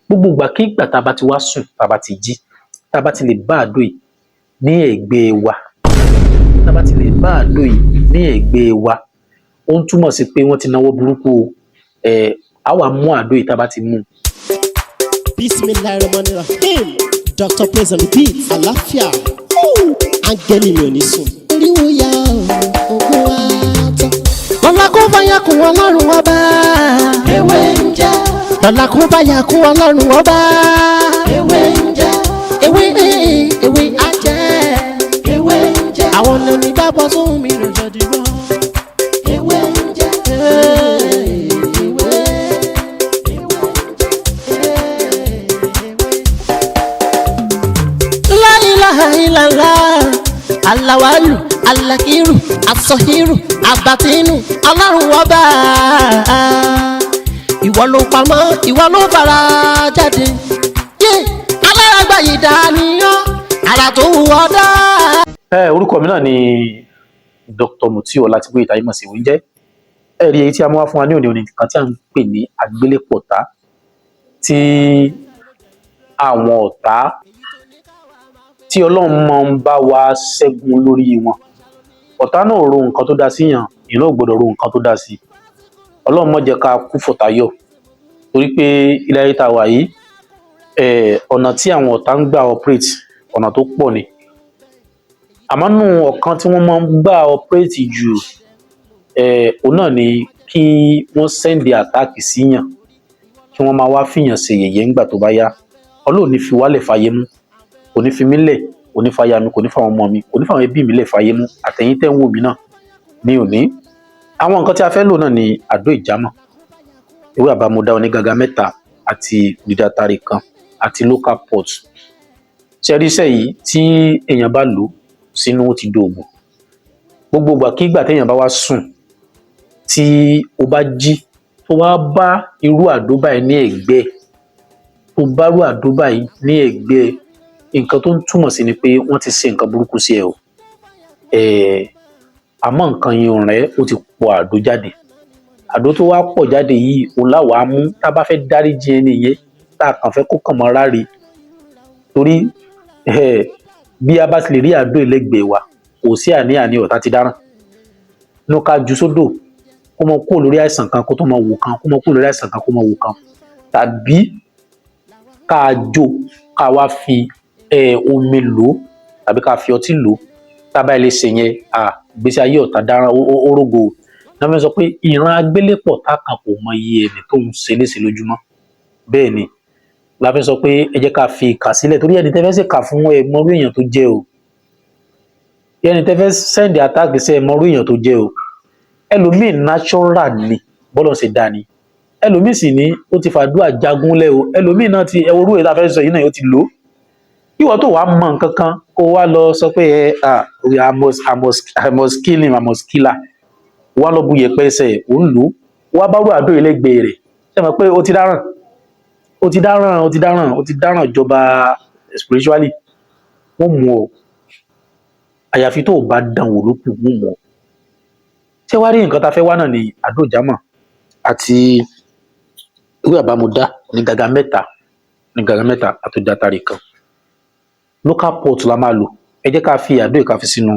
gbogbo ìgbàkígbà tá a bá ti wá sùn tá a bá ti jí tá a bá ti lè bá àdó yìí ní ẹ̀gbẹ́ wa tá a bá ti lè bá àdó yìí ní ẹ̀gbẹ́ wa ó ń túmọ̀ sí pé wọ́n ti náwó burúkú o a wá mú àdó yìí tá a bá ti mú. Bismillahirrahmanirrahim. Dr. Praise on the beat. Àlàáfíà. Áńgẹ́lì mi ò ní sùn. Oríwo ya ògùn wa tán. Lọ́la kó bá yà kún Ọlọ́run ọba. Ewé ń jẹ́. Lọ́la kó bá yà kún Ọlọ́run ọba. Ewé ń jẹ́. Ewé á jẹ́. Ewé ń jẹ́. Àwọn ọ̀nà onígbàgbọ́ sóhun mi rò jọ dìbò. Ewé ń jẹ́. Alawalu, alakiru, asọhiru, abatinu, Ọlọ́run ọba. Ìwọ ló pamọ́, ìwọ ló fara jáde. Aláràgbà yìí dániyàn, ara tó wù ọ́ dá. Orúkọ mi náà ni Dr. Mutiu Ọlátìbóyè Táyémọ̀sí oúnjẹ. Ẹ̀rí èyí tí a mú wá fún wa ní òní kan tí a ń pè ní Agbelepota, tí àwọn ọ̀tá tí Ọlọ́run máa ń bá wa ṣẹ́gun lórí wọn. Ọ̀tá náà ro nǹkan tó dá sí yàn, ìlú ò gbọdọ̀ ro nǹkan tó dá sí. Ọlọ́run má jẹ́ ká kú fọ̀tayọ̀, torí pé ilé ayé tá a wà yìí ọ̀nà tí àwọn ọ̀tá ń gbà operate ọ̀nà tó pọ̀ ni. Àmọ́ nù ọ̀kan tí wọ́n máa ń gbà operate jù òun náà ni kí wọ́n send attack sí yàn, kí wọ́n máa wá fìyàn ṣe yẹ̀yẹ́ ńgbà tó bá yá. Ọlọ́run ní fi wálẹ̀ fàyè mú, kò ní fi mí lẹ̀, kò ní fàyà mi, kò ní fàwọn ọmọ mi, kò ní fàwọn ẹbí mi lẹ̀ fàyè mú, àtẹ̀yìn tẹ́ ń wò mí náà ní òní. Àwọn nǹkan tí a fẹ́ lò náà ni àdó ìjámọ̀, ewé àbámọ̀dá onígaga mẹ́ta àti dídátárì kan àti local pot. Ṣẹ́rí iṣẹ́ yìí tí èèyàn bá lò sínú ó ti dòògùn. Gbogbo ìgbàkígbà téèyàn bá wá sùn tí ó bá jí tó wá bá irú àdó báyìí ní ẹ̀gbẹ́, tó bá irú àdó báyìí ní ẹ̀gbẹ́, nǹkan tó ń túmọ̀ sí ni pé wọ́n ti ṣe nǹkan burúkú sí ẹ o. Àmọ́ nǹkan yẹn rẹ̀ ó ti pọ̀ àdó jáde. Àdó tó wá pọ̀ jáde yìí òun láwàá mú tá a bá fẹ́ dáríjì ẹni yẹn, tá a kàn fẹ́ kó kàn mọ́ ráre. Torí bí a bá ti lè rí àdó ẹlẹ́gbẹ̀ẹ́ wa, kò sí àní-àní ọ̀tá ti dáràn. Inú ká ju sódò kó mọ kúrò lórí àìsàn kan kó tó mọ wò kan, kó mọ kúrò lórí àìsàn kan kó mọ wò kan. Tàbí ká jó ká wá fi omi lò tàbí ká fi ọtí lò. Tábà ilé ṣe yẹn gbèsè ayé ọ̀tá dáràn orógo. Náà fẹ́ sọ pé ìran Agbélépọ̀tá kan kò mọ iye ẹni tó ń ṣe léṣe lójúmọ́. Bẹ́ẹ̀ ni la fẹ́ sọ pé ẹ jẹ́ ká fi ìkà sílẹ̀, torí ẹni tẹ́ fẹ́ ṣe kà fún mọ́rú èèyàn tó jẹ́ o. Ẹni tẹ́ fẹ́ send attack sí mọ́rú èèyàn tó jẹ́ o. Ẹlòmíì natural ni bọ́lọ̀ ṣe dá ni. Ẹlòmíì sì ní ó ti fàdúrà jagunlẹ̀ o. Ẹlòmíì náà ti ẹwọ́rú èyí tá a fẹ́ sọ yìí náà ó ti lò ó. Ìwọ tó wàá mọ nǹkan kan kó wá lọ sọ pé I must kill him, I must kill her. Wá lọ bu yẹpẹ ẹsẹ̀ ò ń lò ó, wá bá rú àdó ẹlẹ́gbẹ̀ẹ́ rẹ̀. Ṣé mọ̀ pé ó ti dáràn, ó ti dáràn, ó ti dáràn, ó ti dáràn ìjọba spiritually. Wọ́n mú ọ, àyàfi tó o bá dán wò ló kù, wọ́n mú ọ. Ṣé wá rí nǹkan tá a fẹ́ wá náà ni àdó ìjámọ̀ àti ewé àbámọ̀dá onígaga mẹ́ta àti dídátárì kan. Local pot la máa lò. Ẹ jẹ́ ká fi àdó yìí ká fi sínú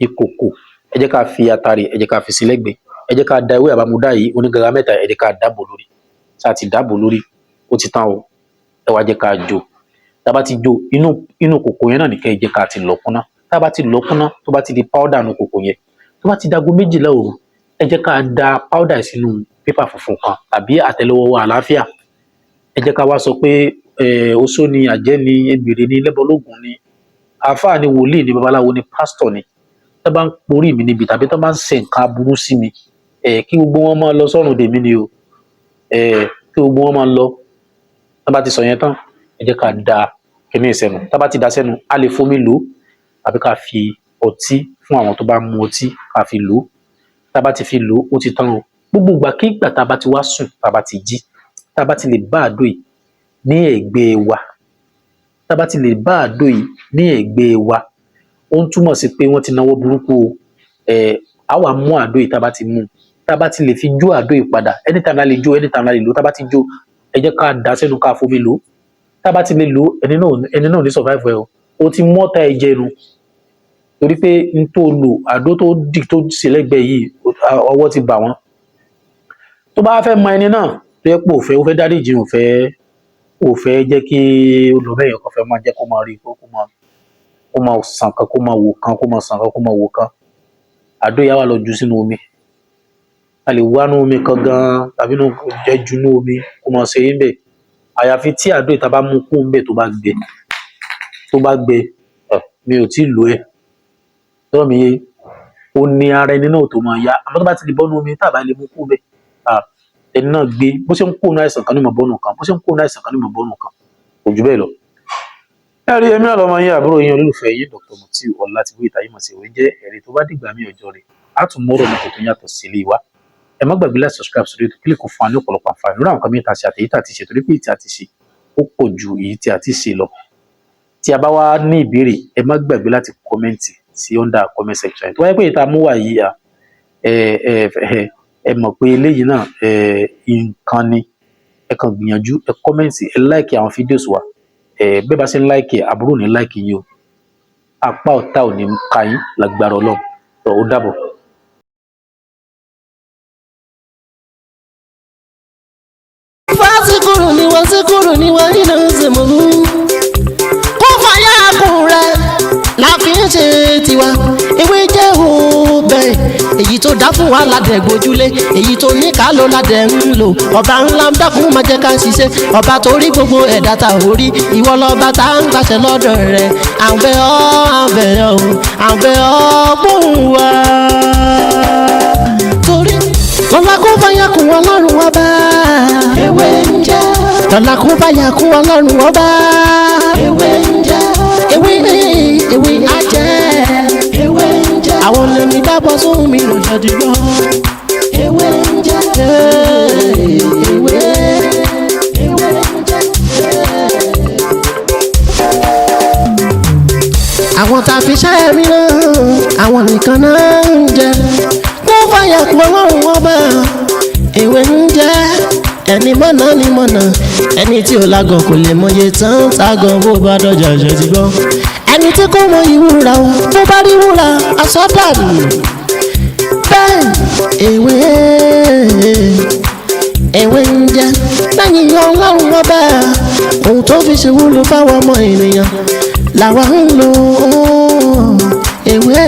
ìkòkò, ẹ jẹ́ ká fi atari, ẹ jẹ́ ká fi sí lẹ́gbẹ̀ẹ́, ẹ jẹ́ ká da ewé àbámọ̀dá yìí onígaga mẹ́ta, ẹ jẹ́ ká dàbò lórí. Ṣá ti dàbò lórí, ó ti tán o. Ẹ wá jẹ́ ká jó. Tá bá ti jó, inú kòkò yẹn náà nìkan ẹ jẹ́ ká ti lọ̀ kúnná. Tá bá ti lọ̀ kúnná, tó bá ti di powder nínú kòkò yẹn, tó bá ti dago 12 òru, ẹ jẹ́ ká da powder sínú pépà funfun kan tàbí àtẹ́lẹwọ́ àlàáfíà. Ẹ jẹ́ ká wá sọ pé oṣó ni, àjẹ́ ni, ègbèrè ni, lẹ́bọlógún ni, àfáà ni, wòlíì ni, babaláwo ni, pásítọ̀ ni. Tó bá ń porí mi níbi tàbí tó bá ń ṣe nǹkan aburú sí mi, kí gbogbo wọn máa lọ sọ́run dèmí ni o. Kí gbogbo wọn máa lọ. Tó bá ti sọ yẹn tán, ẹ jẹ́ ká da kíní ìsẹ́nu. Tó bá ti da sẹ́nu, a lè fomi lò tàbí ká fi ọtí fún àwọn tó bá mu ọtí ká fi lò. Tá bá ti fi lò ó ti tán o. Gbogbo ìgbàkígbà tá bá ti wá sùn, tá bá ti jí, tá bá ti lè bá àdó yìí ní ẹ̀gbẹ́ wa, tá bá ti lè bá àdó yìí ní ẹ̀gbẹ́ wa, ó ń túmọ̀ sí pé wọ́n ti náwó burúkú o. A wá mú àdó yìí tá bá ti mú, tá bá ti lè fi jó àdó yìí padà, anytime la lè jó, anytime la lè lò. Tá bá ti jó, ẹ ẹ jẹ́ ká dà sínú ká fomi lò tá a bá ti lè lò ẹni náà ní survive ẹ o ti mọ́ta ẹ jẹnu torí pé n tó lò àdó tó dì tó ṣe lẹ́gbẹ̀ẹ́ yìí ọwọ́ ti bà wọ́n tó bá fẹ́ mọ ẹni náà tó yẹ pé ó fẹ́ dáríjì ó fẹ́ jẹ́ kí ó lọ bẹ́ẹ̀ kó fẹ́ máa jẹ́ kó máa rí kó máa sàn kan kó máa wò kan kó máa sàn kan kó máa wò kan àdó yà wà lọ jù sínú omi a lè wá nú omi kan gan tàbí nú jẹ́ jù nú omi kó máa ṣe é bẹ́ẹ̀ àyàfi tí àdó ìta bá mú kú ń bẹ̀ tó bá gbẹ mi ò tí ì lò ẹ̀ tọ́ mi yé ó ní ara ẹni náà tó máa yá àmọ́ tó bá ti lè bọ́nú omi tá a bá lè mú kú bẹ́ẹ̀ ẹni náà gbé bó ṣe ń kó náà àìsàn kan ní mọ̀ bọ́nù kan bó ṣe ń kó náà àìsàn kan ní mọ̀ bọ́nù kan kò jù bẹ́ẹ̀ lọ. ẹ rí èmi náà lọ́mọ yín àbúrò yín olólùfẹ́ yín Dr. Mutiu Ọlátìbóyè Táyémọ̀sí òwe jẹ́ ẹ̀rí tó bá dìgbà mí ọjọ́ rẹ̀ á tún mọ́rọ̀ ní kò tó yàtọ̀ sí ilé wa ẹ má gbàgbé láti subscribe sórí ètò kílíkù fún wa ní ọ̀pọ̀lọpọ̀ àǹfààní lórí àwọn kan mìíràn àti àtẹ̀yí tà ti ṣe torí pé ìtì àti ṣe ó pọ̀ ju èyí tí a ti ṣe lọ tí a bá wá ní ìbéèrè ẹ má gbàgbé láti kọ́mẹ́ǹtì sí under comment section tó wáyé pé ìta mú wà yìí ẹ mọ̀ pé eléyìí náà nǹkan ni ẹ kàn gbìyànjú ẹ kọ́mẹ́ǹtì ẹ láìkì àwọn fídíòs wa bẹ́ẹ̀ bá ṣe ń láìkì àbúrò ní láìkì yín o apá ọ̀tá ò ní ka yín lágbára Ọlọ́run tó ó dàbọ̀. Fásikúrò ni wọ́n síkúrò ni wọ́n nínú ìsìnkú kó fàyà kùn rẹ̀ láfi ń ṣe tiwa ewé jẹ́ òbẹ̀ èyí tó dá fún wa ládẹ̀ gbójúlé èyí tó ní ká ló ládẹ̀ ń lò ọba ńlá ń dákun máa jẹ́ ká ṣiṣẹ́ ọba tó rí gbogbo ẹ̀dá ta ò rí ìwọ lọ́ba tá ń gbàṣẹ lọ́dọ̀ rẹ̀ àbẹ̀ ọ́ gbóhùn wa torí lọ́la kó fàyà kùn Ọlọ́run ọba ewé ń jẹ́ lọ́la kó fàyà kùn Ọlọ́run ọba ewé ń jẹ́ ewé ajẹ́ ewé ń jẹ́ àwọn lèmi bá bọ́ sóhun mi lọ́jọ́ dìgbọ́ ewé ń jẹ́ ewé ń jẹ́. àwọn tá a fi ṣẹ́ mi náà àwọn nìkan náà ń jẹ kó fàyà kùn Ọlọ́run ọba ewé ń jẹ́ ẹni mọ̀nà ni mọ̀nà ẹni tí ò lágàn kò lè mọye tán tágàn bó bá dọ̀jà ṣe ti gbọ́ ẹni tí kò mọ ìwúra o bó bá rí wúra asọ́dàlù bẹ́ẹ̀ ewé ń jẹ́ lẹ́yìn Ọlọ́run ọba ohun tó fi ṣe wúlò fáwọn ọmọ ènìyàn làwa ń lò ewé.